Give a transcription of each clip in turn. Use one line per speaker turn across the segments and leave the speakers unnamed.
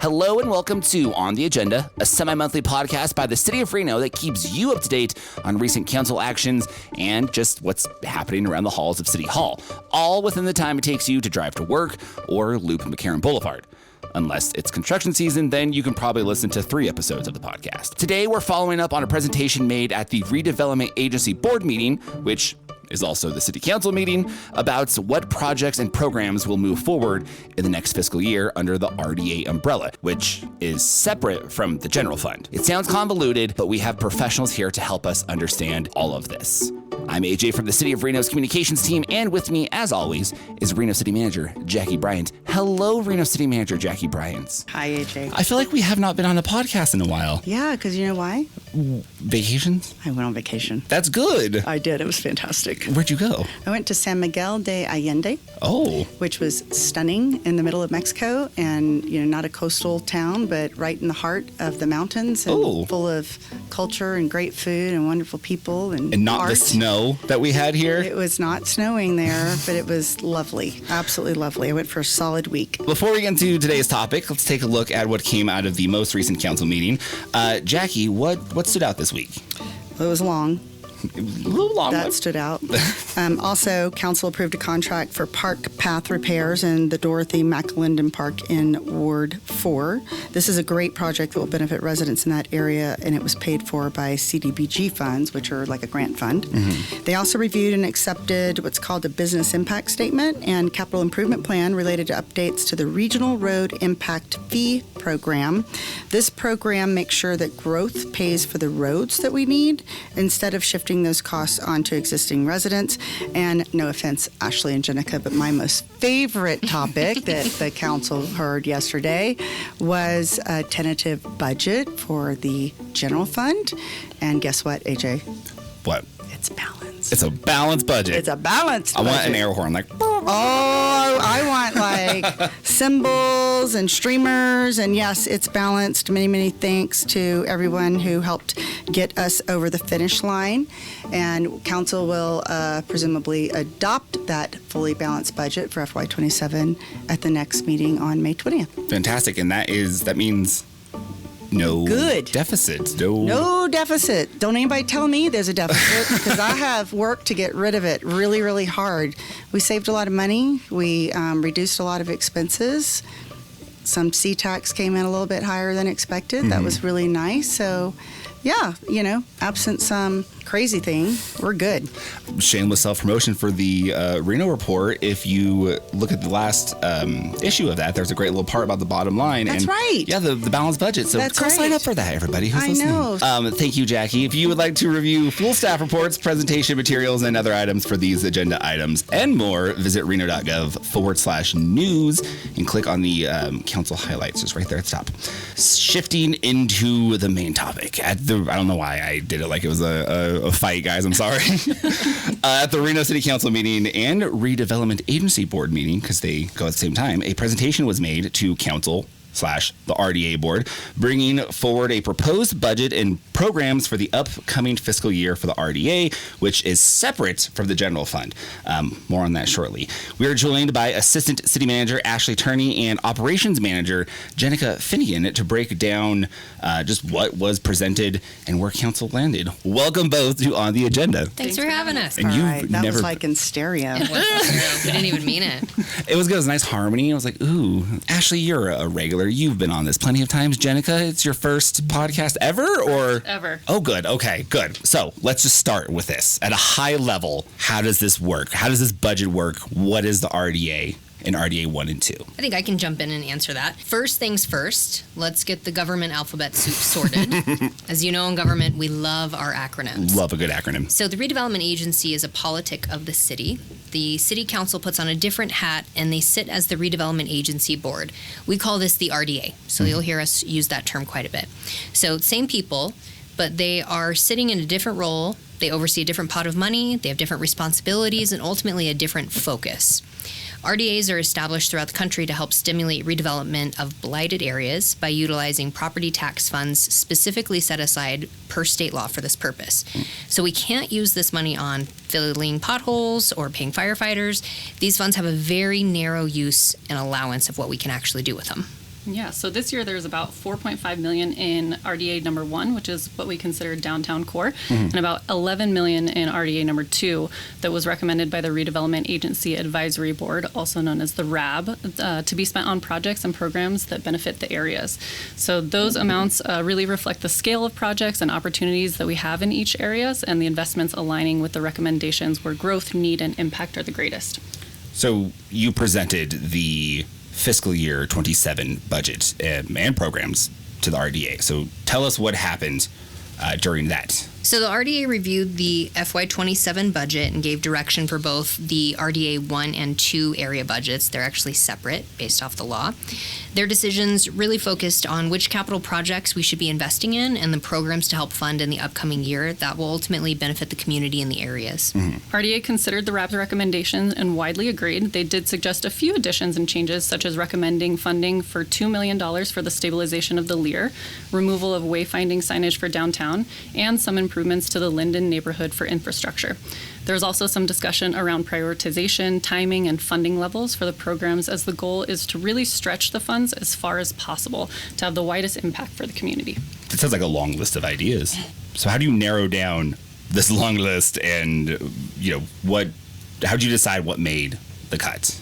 Hello and welcome to On the Agenda, a semi-monthly podcast by the City of Reno that keeps you up to date on recent council actions and just what's happening around the halls of City Hall, all within the time it takes you to drive to work or loop McCarran Boulevard. Unless it's construction season, then you can probably listen to 3 episodes of the podcast. Today, we're following up on a presentation made at the Redevelopment Agency Board meeting, which is also the City Council meeting, about what projects and programs will move forward in the next fiscal year under the RDA umbrella, which is separate from the general fund. It sounds convoluted, but we have professionals here to help us understand all of this. I'm AJ from the City of Reno's communications team, and with me, as always, is Reno City Manager Jackie Bryant. Hello, Reno City Manager Jackie Bryant.
Hi, AJ.
I feel like we have not been on a podcast in a while.
Yeah, because you know why?
Vacations?
I went on vacation.
That's good.
I did. It was fantastic.
Where'd you go?
I went to San Miguel de Allende.
Oh.
Which was stunning in the middle of Mexico, and not a coastal town, but right in the heart of the mountains, and full of culture and great food and wonderful people and
not
art.
The snow that we had here.
It was not snowing there, but it was lovely, absolutely lovely. I went for a solid week.
Before we get into today's topic, let's take a look at what came out of the most recent council meeting. Jackie, what stood out this week?
It was long.
A little long.
That stood out. Also, council approved a contract for park path repairs in the Dorothy McAlinden Park in Ward 4. This is a great project that will benefit residents in that area, and it was paid for by CDBG funds, which are like a grant fund. Mm-hmm. They also reviewed and accepted what's called a business impact statement and capital improvement plan related to updates to the Regional Road Impact Fee Program. This program makes sure that growth pays for the roads that we need instead of shifting those costs onto existing residents. And no offense, Ashley and Jenica, but my most favorite topic that the council heard yesterday was a tentative budget for the general fund. And guess what, AJ?
What?
It's balanced.
It's a balanced budget.
It's a balanced budget.
I want an air horn, like.
Oh, I want like cymbals and streamers, and yes, it's balanced. Many, many thanks to everyone who helped get us over the finish line. And council will presumably adopt that fully balanced budget for FY27 at the next meeting on May 20th.
Fantastic, and that means no deficit.
No deficit. Don't anybody tell me there's a deficit, because I have worked to get rid of it really, really hard. We saved a lot of money. We reduced a lot of expenses. Some C-tax came in a little bit higher than expected. Mm-hmm. That was really nice. So, yeah, absent some crazy thing, we're good.
Shameless self-promotion for the Reno report. If you look at the last issue of that, there's a great little part about the bottom line.
That's right.
Yeah, the balanced budget. So
That's
go
right.
sign up for that, everybody who's listening.
I know.
Thank you, Jackie. If you would like to review full staff reports, presentation materials, and other items for these agenda items and more, visit reno.gov/news and click on the council highlights just right there at the top. Shifting into the main topic. I don't know why I did it like it was a fight, guys. I'm sorry. At the Reno City Council meeting and Redevelopment Agency Board meeting, because they go at the same time, a presentation was made to council / the RDA board, bringing forward a proposed budget and programs for the upcoming fiscal year for the RDA, which is separate from the general fund. More on that shortly. We are joined by Assistant City Manager Ashley Turney and Operations Manager Jenica Finnegan to break down just what was presented and where council landed. Welcome both to On the Agenda.
Thanks for having us.
And
that was like in stereo.
It was stereo. We didn't even mean it.
It was good. It was nice harmony. I was like, ooh, Ashley, you're a regular. You've been on this plenty of times. Jenica, it's your first podcast ever, or?
Ever.
Oh, good. Okay, good. So let's just start with this. At a high level, how does this work? How does this budget work? What is the RDA? In RDA 1 and 2?
I think I can jump in and answer that. First things first, let's get the government alphabet soup sorted. As you know, in government, we love our acronyms.
Love a good acronym.
So the Redevelopment Agency is a politic of the city. The City Council puts on a different hat, and they sit as the Redevelopment Agency Board. We call this the RDA, so you'll hear us use that term quite a bit. So same people, but they are sitting in a different role. They oversee a different pot of money. They have different responsibilities and ultimately a different focus. RDAs are established throughout the country to help stimulate redevelopment of blighted areas by utilizing property tax funds specifically set aside per state law for this purpose. So we can't use this money on filling potholes or paying firefighters. These funds have a very narrow use and allowance of what we can actually do with them.
Yeah, so this year there's about $4.5 million in RDA number 1, which is what we consider downtown core, and about $11 million in RDA number 2 that was recommended by the Redevelopment Agency Advisory Board, also known as the RAB, to be spent on projects and programs that benefit the areas. So those amounts really reflect the scale of projects and opportunities that we have in each areas, and the investments aligning with the recommendations where growth, need, and impact are the greatest.
So you presented the fiscal year 27 budget and programs to the RDA. So tell us what happened during that.
So the RDA reviewed the FY27 budget and gave direction for both the RDA 1 and 2 area budgets. They're actually separate based off the law. Their decisions really focused on which capital projects we should be investing in and the programs to help fund in the upcoming year that will ultimately benefit the community in the areas.
RDA considered the RAB's recommendations and widely agreed. They did suggest a few additions and changes, such as recommending funding for $2 million for the stabilization of the Lear, removal of wayfinding signage for downtown, and some improvements to the Linden neighborhood for infrastructure. There's also some discussion around prioritization, timing, and funding levels for the programs, as the goal is to really stretch the funds as far as possible to have the widest impact for the community.
It sounds like a long list of ideas. So how do you narrow down this long list, and how do you decide what made the cuts?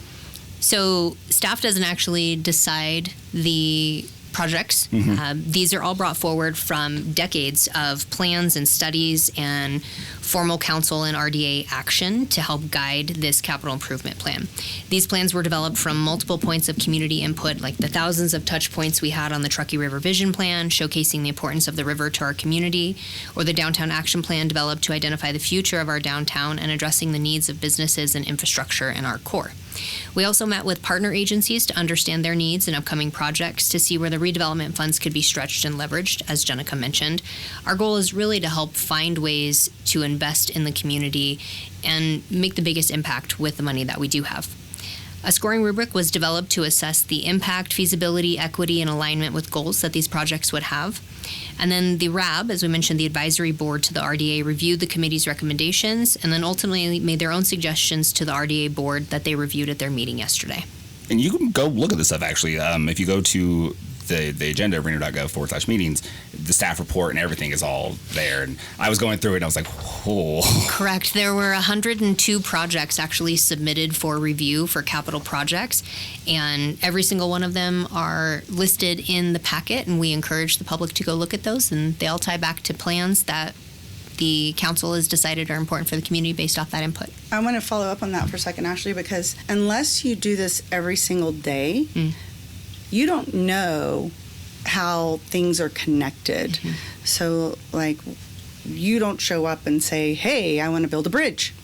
So staff doesn't actually decide the projects. These are all brought forward from decades of plans and studies and formal council and RDA action to help guide this capital improvement plan. These plans were developed from multiple points of community input, like the thousands of touch points we had on the Truckee River Vision Plan, showcasing the importance of the river to our community, or the Downtown Action Plan developed to identify the future of our downtown and addressing the needs of businesses and infrastructure in our core. We also met with partner agencies to understand their needs and upcoming projects to see where the redevelopment funds could be stretched and leveraged, as Jenica mentioned. Our goal is really to help find ways to invest in the community and make the biggest impact with the money that we do have. A scoring rubric was developed to assess the impact, feasibility, equity, and alignment with goals that these projects would have. And then the RAB, as we mentioned, the advisory board to the RDA, reviewed the committee's recommendations and then ultimately made their own suggestions to the RDA board that they reviewed at their meeting yesterday.
And you can go look at this stuff, actually. If you go to the agenda of reno.gov/meetings, the staff report and everything is all there. And I was going through it and I was like, oh.
Correct. There were 102 projects actually submitted for review for capital projects, and every single one of them are listed in the packet, and we encourage the public to go look at those, and they all tie back to plans that the council has decided are important for the community based off that input.
I want to follow up on that for a second, Ashley, because unless you do this every single day, you don't know how things are connected. So, like, you don't show up and say, hey, I want to build a bridge.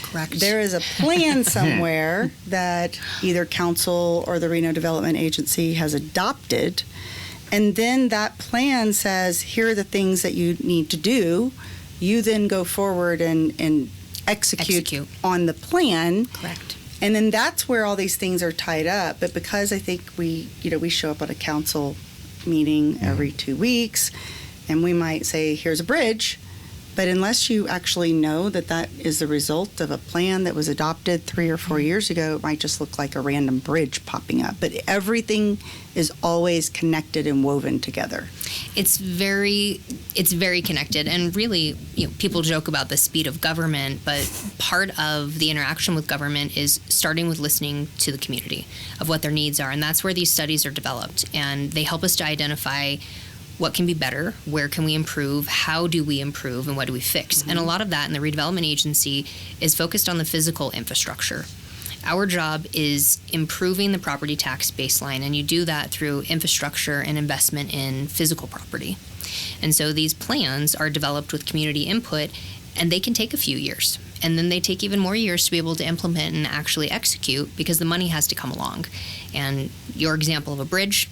Correct.
There is a plan somewhere that either council or the Reno Development Agency has adopted, and then that plan says, here are the things that you need to do. You then go forward and execute on the plan.
Correct.
And then that's where all these things are tied up. But because I think we show up at a council meeting every 2 weeks, and we might say, here's a bridge, but unless you actually know that that is the result of a plan that was adopted 3 or 4 years ago, it might just look like a random bridge popping up. But everything is always connected and woven together.
It's very connected, and really, people joke about the speed of government, but part of the interaction with government is starting with listening to the community of what their needs are, and that's where these studies are developed, and they help us to identify what can be better, where can we improve, how do we improve, and what do we fix. And a lot of that in the redevelopment agency is focused on the physical infrastructure. Our job is improving the property tax baseline, and you do that through infrastructure and investment in physical property. And so these plans are developed with community input, and they can take a few years. And then they take even more years to be able to implement and actually execute, because the money has to come along. And your example of a bridge,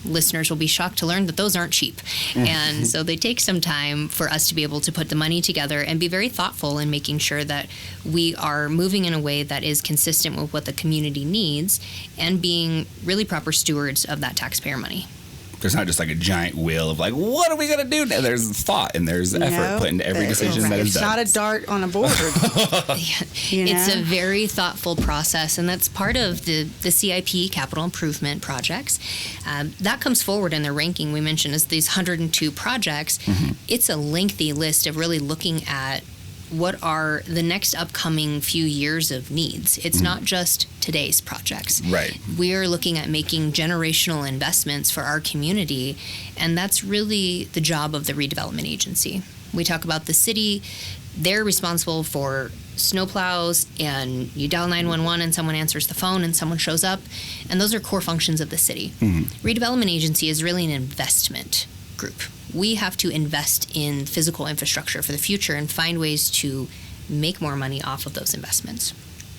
listeners will be shocked to learn that those aren't cheap. And so they take some time for us to be able to put the money together and be very thoughtful in making sure that we are moving in a way that is consistent with what the community needs and being really proper stewards of that taxpayer money.
There's not just like a giant wheel of like, what are we going to do now? There's thought and there's effort put into every decision that is
it's
done.
not a dart on a board.
It's a very thoughtful process, and that's part of the CIP capital improvement projects. That comes forward in the ranking we mentioned as these 102 projects. It's a lengthy list of really looking at what are the next upcoming few years of needs. It's not just today's projects.
Right.
We're looking at making generational investments for our community, and that's really the job of the redevelopment agency. We talk about the city. They're responsible for snowplows, and you dial 911 and someone answers the phone and someone shows up, and those are core functions of the city. Redevelopment agency is really an investment group. We have to invest in physical infrastructure for the future and find ways to make more money off of those investments.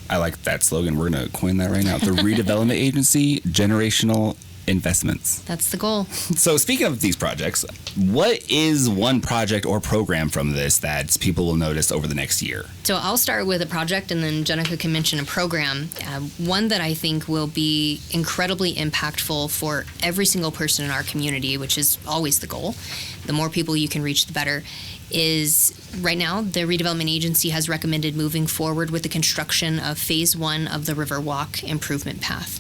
I like that slogan. We're going to coin that right now. The Redevelopment Agency, generational investments.
That's the goal.
So speaking of these projects, what is one project or program from this that people will notice over the next year?
So I'll start with a project, and then Jenica can mention a program. One that I think will be incredibly impactful for every single person in our community, which is always the goal. The more people you can reach, the better. Is right now the redevelopment agency has recommended moving forward with the construction of phase 1 of the Riverwalk improvement path.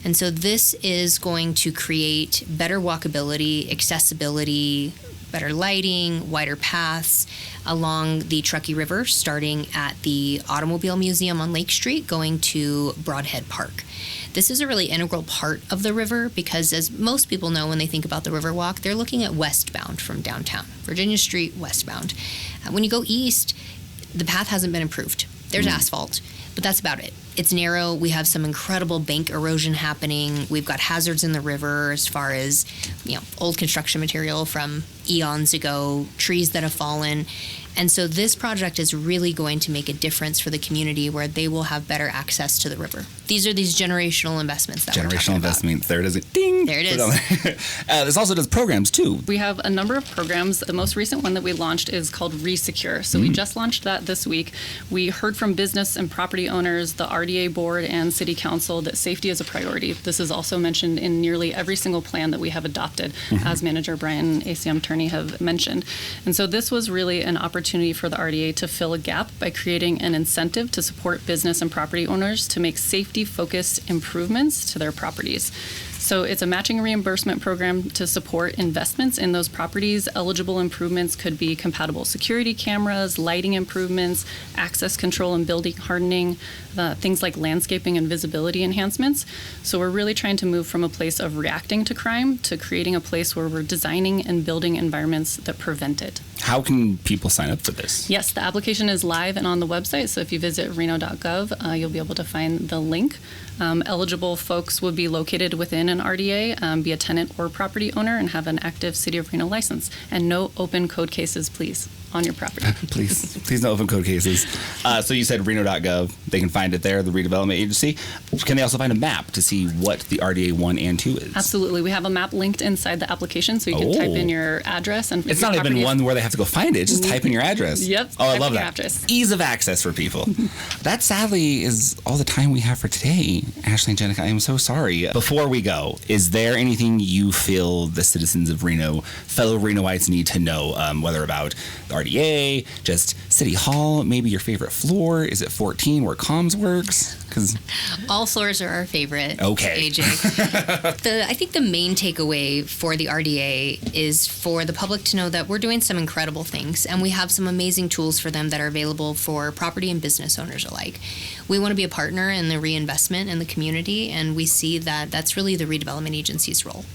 And so this is going to create better walkability, accessibility, better lighting, wider paths along the Truckee River, starting at the Automobile Museum on Lake Street, going to Broadhead Park. This is a really integral part of the river because, as most people know when they think about the Riverwalk, they're looking at westbound from downtown, Virginia Street westbound. When you go east, the path hasn't been improved. There's asphalt, but that's about it. It's narrow. We have some incredible bank erosion happening. We've got hazards in the river as far as, old construction material from eons ago, trees that have fallen. And so this project is really going to make a difference for the community where they will have better access to the river. These are these generational investments that we're talking
Generational
about.
investments. There it is. Ding.
There it is.
This also does programs too.
We have a number of programs. The most recent one that we launched is called Resecure. So we just launched that this week. We heard from business and property owners, the RDA board, and city council that safety is a priority. This is also mentioned in nearly every single plan that we have adopted, as Manager Brian and ACM Turney have mentioned. And so this was really an opportunity for the RDA to fill a gap by creating an incentive to support business and property owners to make safety-focused improvements to their properties. So it's a matching reimbursement program to support investments in those properties. Eligible improvements could be compatible security cameras, lighting improvements, access control and building hardening, things like landscaping and visibility enhancements. So we're really trying to move from a place of reacting to crime to creating a place where we're designing and building environments that prevent it.
How can people sign up for this?
Yes, the application is live and on the website. So if you visit reno.gov, you'll be able to find the link. Eligible folks would be located within an RDA, be a tenant or property owner, and have an active City of Reno license. And no open code cases, please, on your property.
Please no open code cases. So you said reno.gov. They can find it there, the redevelopment agency. Can they also find a map to see what the RDA 1 and 2 is?
Absolutely. We have a map linked inside the application, so you can type in your address. And
it's not even one where they have to go find it. Just type in your address.
Yep.
Oh, I love that.
Address.
Ease of access for people. That sadly is all the time we have for today. Ashley and Jenica, I am so sorry. Before we go, is there anything you feel the citizens of Reno, fellow Renoites, need to know, whether about the RDA, just City Hall, maybe your favorite floor? Is it 14 where comms works? Because
all floors are our favorite.
Okay.
AJ. I think the main takeaway for the RDA is for the public to know that we're doing some incredible things, and we have some amazing tools for them that are available for property and business owners alike. We want to be a partner in the reinvestment in the community, and we see that that's really the redevelopment agency's role.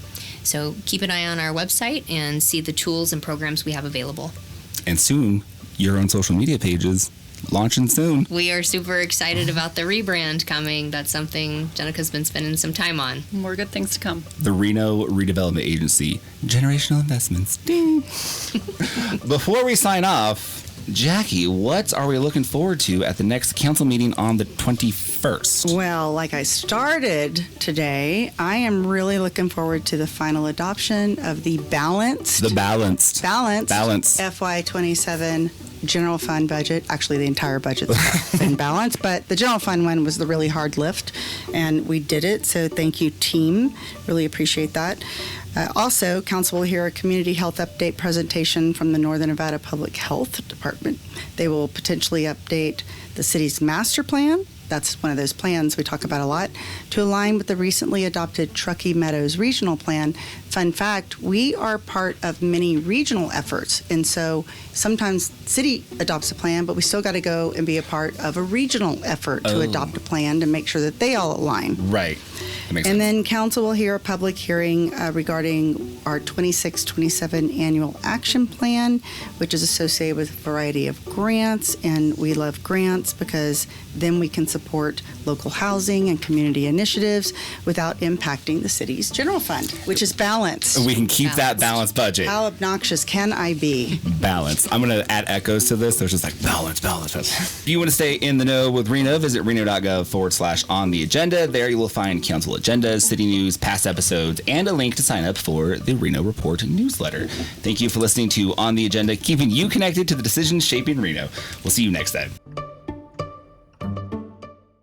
So keep an eye on our website and see the tools and programs we have available.
And soon, your own social media pages. Launching soon.
We are super excited about the rebrand coming. That's something Jenica's been spending some time on.
More good things to come.
The Reno Redevelopment Agency. Generational investments. Ding. Before we sign off, Jackie, what are we looking forward to at the next council meeting on the 21st?
Well, like I started today, I am really looking forward to the final adoption of the balanced FY27 general fund budget. Actually, the entire budget's been balanced, but the general fund one was the really hard lift, and we did it. So thank you, team. Really appreciate that. Also, council will hear a community health update presentation from the Northern Nevada Public Health Department. They will potentially update the city's master plan. That's one of those plans we talk about a lot, to align with the recently adopted Truckee Meadows Regional Plan. Fun fact, we are part of many regional efforts, and so sometimes city adopts a plan, but we still got to go and be a part of a regional effort to adopt a plan to make sure that they all align.
Right. That makes
And
sense.
then council will hear a public hearing regarding our 26-27 annual action plan, which is associated with a variety of grants. And we love grants because then we can support local housing and community initiatives without impacting the city's general fund, which is balanced.
We can keep that balanced budget.
How obnoxious can I be?
Balance. I'm going to add echoes to this. There's just like balance. If you want to stay in the know with Reno, visit reno.gov/on the agenda. There you will find council agendas, city news, past episodes, and a link to sign up for the Reno Report newsletter. Thank you for listening to On the Agenda, keeping you connected to the decisions shaping Reno. We'll see you next time.